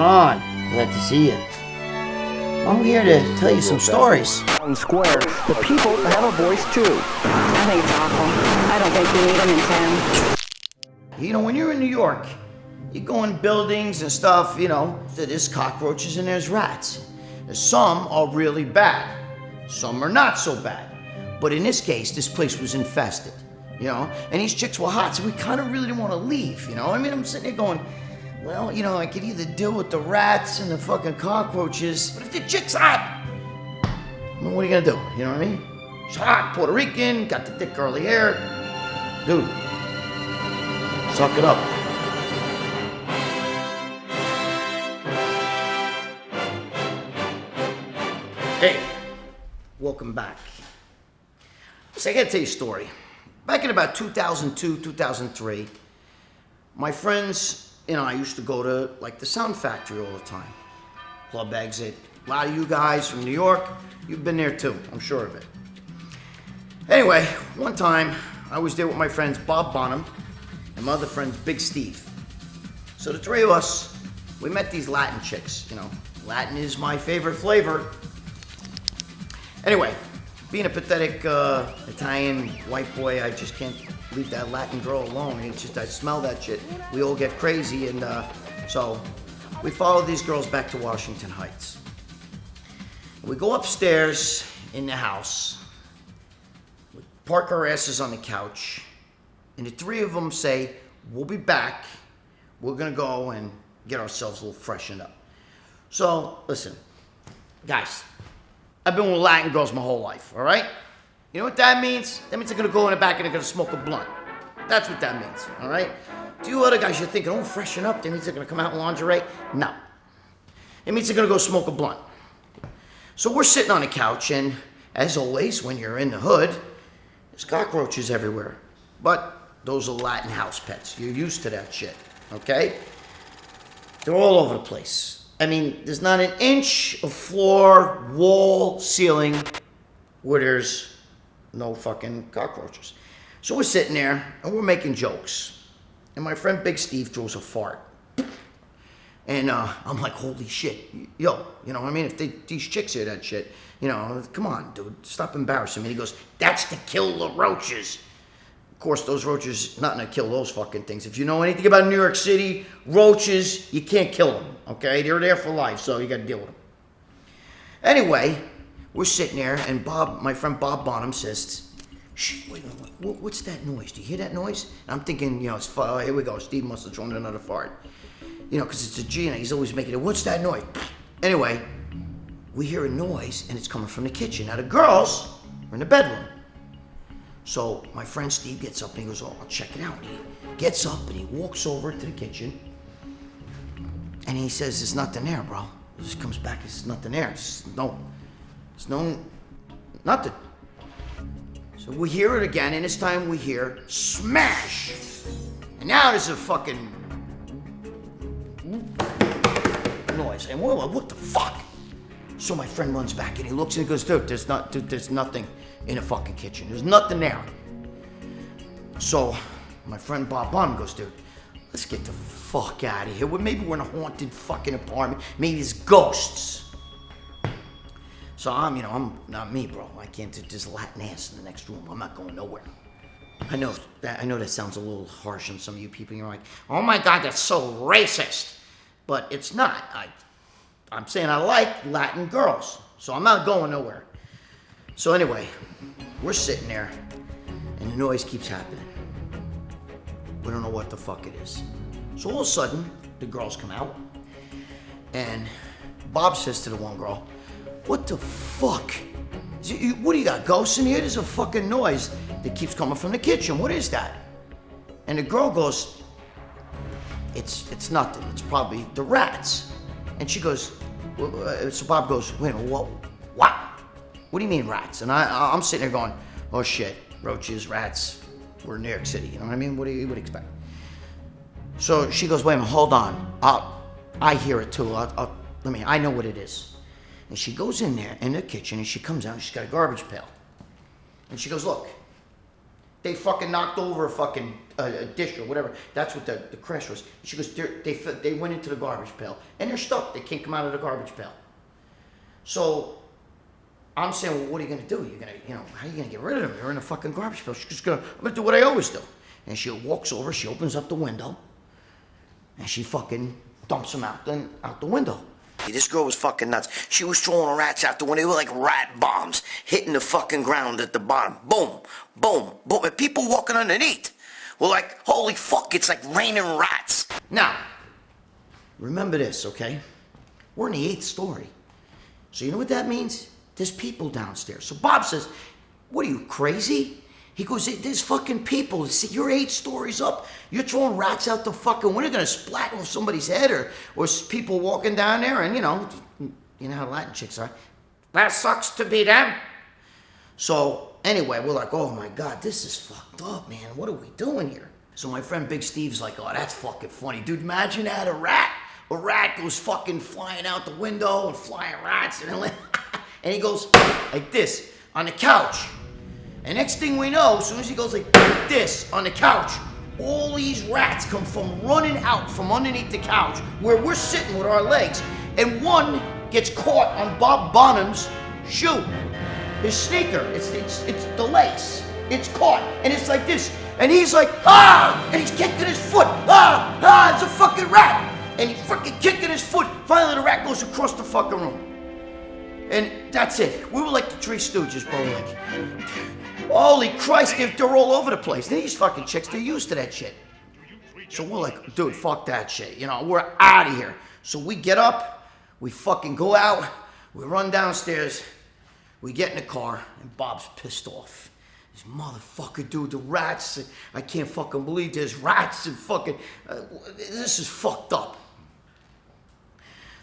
on? Glad to see you. I'm here to tell you some stories. On Square, the people have a voice too. I think it's awful. I don't think we need them in town. You know, when you're in New York, you go in buildings and stuff, you know, there's cockroaches and there's rats. Some are really bad. Some are not so bad. But in this case, this place was infested, you know? And these chicks were hot, so we kind of really didn't want to leave, you know? I mean, I'm sitting there going, well, you know, I could either deal with the rats and the fucking cockroaches, but if the chick's hot, I mean, what are you gonna do? You know what I mean? She's hot, Puerto Rican, got the thick curly hair. Dude, suck it up. Hey, welcome back. So I gotta tell you a story. Back in about 2002, 2003, my friends and I used to go to like the Sound Factory all the time. Club Exit. A lot of you guys from New York, you've been there too, I'm sure of it. Anyway, one time I was there with my friends Bob Bonham and my other friend Big Steve. So the three of us, we met these Latin chicks, you know. Latin is my favorite flavor. Anyway, being a pathetic Italian white boy, I just can't leave that Latin girl alone. It's just, I smell that shit. We all get crazy, and so we followed these girls back to Washington Heights. We go upstairs in the house, we park our asses on the couch, and the three of them say, we'll be back. We're gonna go and get ourselves a little freshened up. So, listen, guys, I've been with Latin girls my whole life, all right? You know what that means? That means they're gonna go in the back and they're gonna smoke a blunt. That's what that means, all right? To you other guys, you're thinking, oh, freshen up, that means they're gonna come out in lingerie? No. It means they're gonna go smoke a blunt. So we're sitting on the couch, and as always, when you're in the hood, there's cockroaches everywhere. But those are Latin house pets. You're used to that shit, okay? They're all over the place. I mean, there's not an inch of floor, wall, ceiling where there's no fucking cockroaches. So we're sitting there and we're making jokes. And my friend Big Steve throws a fart. And I'm like, holy shit. Yo, you know what I mean? If these chicks hear that shit, you know, come on, dude, stop embarrassing me. He goes, that's to kill the roaches. Of course, those roaches, not gonna kill those fucking things. If you know anything about New York City, roaches, you can't kill them, okay? They're there for life, so you gotta deal with them. Anyway, we're sitting there, and Bob, my friend Bob Bonham says, shh, wait a minute, what's that noise? Do you hear that noise? And I'm thinking, you know, it's here we go, Steve must have thrown another fart. You know, because it's a G, and he's always making it, what's that noise? Anyway, we hear a noise, and it's coming from the kitchen. Now, the girls are in the bedroom. So my friend Steve gets up, and he goes, oh, I'll check it out. And he gets up, and he walks over to the kitchen, and he says, there's nothing there, bro. He just comes back, there's nothing there. There's nothing. So we hear it again, and this time we hear smash. And now there's a fucking noise. And we're like, what the fuck? So my friend runs back and he looks and he goes, dude, there's nothing in the fucking kitchen. There's nothing there. So my friend Bob Bonham goes, dude, let's get the fuck out of here. Maybe we're in a haunted fucking apartment. Maybe there's ghosts. So I'm not me, bro. I can't do this Latin ass in the next room. I'm not going nowhere. I know that sounds a little harsh on some of you people. You're like, oh my God, that's so racist. But it's not. I'm saying I like Latin girls, so I'm not going nowhere. So anyway, we're sitting there, and the noise keeps happening. We don't know what the fuck it is. So all of a sudden, the girls come out, and Bob says to the one girl, what the fuck? What do you got, ghosts in here? There's a fucking noise that keeps coming from the kitchen. What is that? And the girl goes, it's nothing. It's probably the rats. And she goes, so Bob goes, wait a minute, what? What do you mean rats? And I'm sitting there going, oh shit, roaches, rats, we're in New York City, you know what I mean? What do you expect? So she goes, wait a minute, hold on. I hear it too. I know what it is. And she goes in there in the kitchen and she comes out and she's got a garbage pail. And she goes, look, They fucking knocked over a fucking a dish or whatever. That's what the crash was. She goes, they went into the garbage pail. And they're stuck. They can't come out of the garbage pail. So I'm saying, well, what are you going to do? You're going to, how are you going to get rid of them? They're in the fucking garbage pail. She's just I'm going to do what I always do. And she walks over, she opens up the window, and she fucking dumps them out the window. This girl was fucking nuts. She was throwing rats out the window. They were like rat bombs hitting the fucking ground at the bottom. Boom, boom, boom. And people walking underneath were like, holy fuck, it's like raining rats. Now, remember this, okay? We're in the 8th story. So you know what that means? There's people downstairs. So Bob says, what are you, crazy? He goes, there's fucking people. See, you're 8 stories up. You're throwing rats out the fucking window. Gonna splat on somebody's head or people walking down there. And you know how Latin chicks are. That sucks to be them. So anyway, we're like, oh my God, this is fucked up, man. What are we doing here? So my friend Big Steve's like, oh, that's fucking funny. Dude, imagine that, a rat goes fucking flying out the window and flying rats. And he goes like this on the couch. And next thing we know, as soon as he goes like this on the couch, all these rats come running out from underneath the couch where we're sitting with our legs. And one gets caught on Bob Bonham's shoe, his sneaker. It's the lace. It's caught, and it's like this. And he's like, ah! And he's kicking his foot. Ah! It's a fucking rat. And he's fucking kicking his foot. Finally, the rat goes across the fucking room. And that's it. We were like the Three Stooges, bro. Like, holy Christ, they're all over the place. These fucking chicks, they're used to that shit. So we're like, dude, fuck that shit. We're out of here. So we get up, we fucking go out, we run downstairs, we get in the car, and Bob's pissed off. This motherfucker, dude, the rats, I can't fucking believe there's rats and fucking, this is fucked up.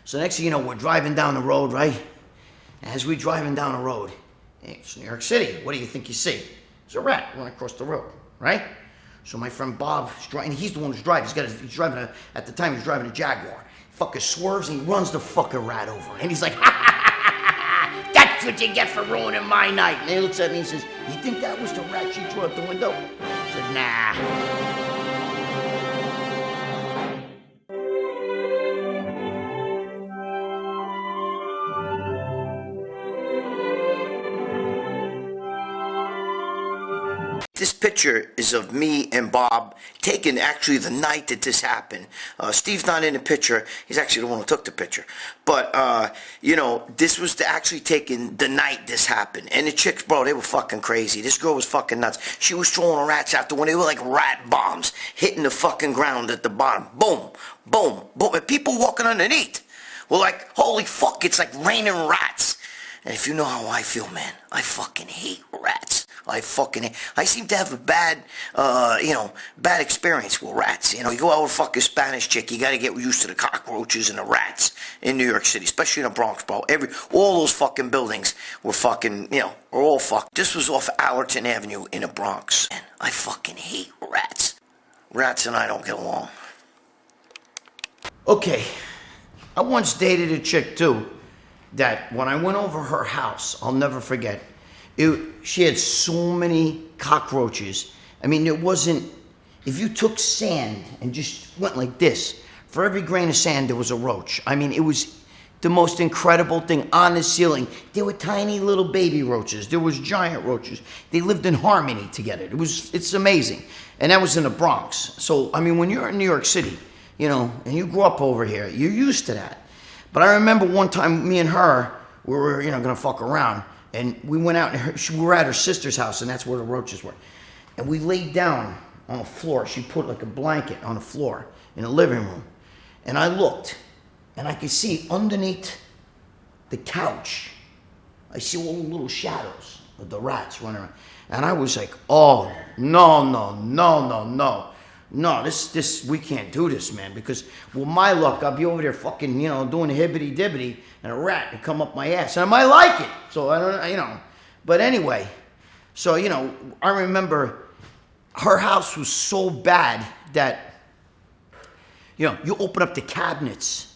So next thing you know, we're driving down the road, right? As we're driving down the road, it's New York City. What do you think you see? There's a rat running across the road, right? So my friend Bob, and he's the one who's driving. He's driving at the time he was driving a Jaguar. He fucking swerves and he runs the fucking rat over. And he's like, ha ha ha ha! That's what you get for ruining my night. And he looks at me and says, you think that was the rat you threw out the window? I said, nah. This picture is of me and Bob taken actually the night that this happened. Steve's not in the picture. He's actually the one who took the picture. But, this was actually taken the night this happened. And the chicks, bro, they were fucking crazy. This girl was fucking nuts. She was throwing rats out the window. They were like rat bombs hitting the fucking ground at the bottom. Boom, boom, boom. And people walking underneath were like, holy fuck, it's like raining rats. And if you know how I feel, man, I fucking hate rats. I seem to have a bad experience with rats. You go out with a fucking Spanish chick, you gotta get used to the cockroaches and the rats in New York City, especially in the Bronx, bro. All those fucking buildings were fucking, are all fucked. This was off Allerton Avenue in the Bronx. And I fucking hate rats. Rats and I don't get along. Okay, I once dated a chick too, that when I went over her house, I'll never forget, she had so many cockroaches. I mean, it wasn't, if you took sand and just went like this, for every grain of sand there was a roach. I mean, it was the most incredible thing on the ceiling. There were tiny little baby roaches. There was giant roaches. They lived in harmony together. It's amazing. And that was in the Bronx. So, I mean, when you're in New York City, and you grew up over here, you're used to that. But I remember one time, me and her, we were, gonna fuck around. And we went out, and we were at her sister's house, and that's where the roaches were. And we laid down on the floor. She put like a blanket on the floor in the living room. And I looked, and I could see underneath the couch, I see all the little shadows of the rats running around. And I was like, oh, no. No, this, we can't do this, man, because with my luck, I'll be over there fucking, doing a hibbity-dibbity, and a rat would come up my ass, and I might like it, so I don't, but anyway, so, I remember her house was so bad that, you open up the cabinets,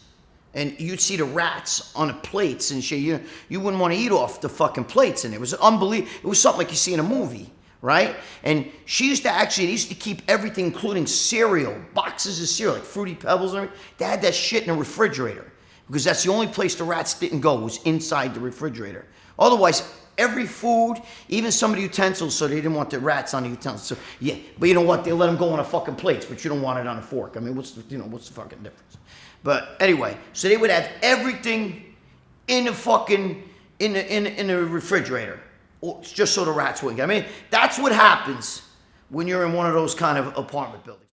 and you'd see the rats on the plates and shit, you wouldn't want to eat off the fucking plates, and it was unbelievable. It was something like you see in a movie, right? And they used to keep everything, including cereal, boxes of cereal, like Fruity Pebbles and everything. They had that shit in the refrigerator because that's the only place the rats didn't go, was inside the refrigerator. Otherwise, every food, even some of the utensils, so they didn't want the rats on the utensils. So, yeah, but you know what? They let them go on a fucking plates, but you don't want it on a fork. I mean, what's the fucking difference? But anyway, so they would have everything in the fucking, in the refrigerator, just so the rats wouldn't get. I mean, that's what happens when you're in one of those kind of apartment buildings.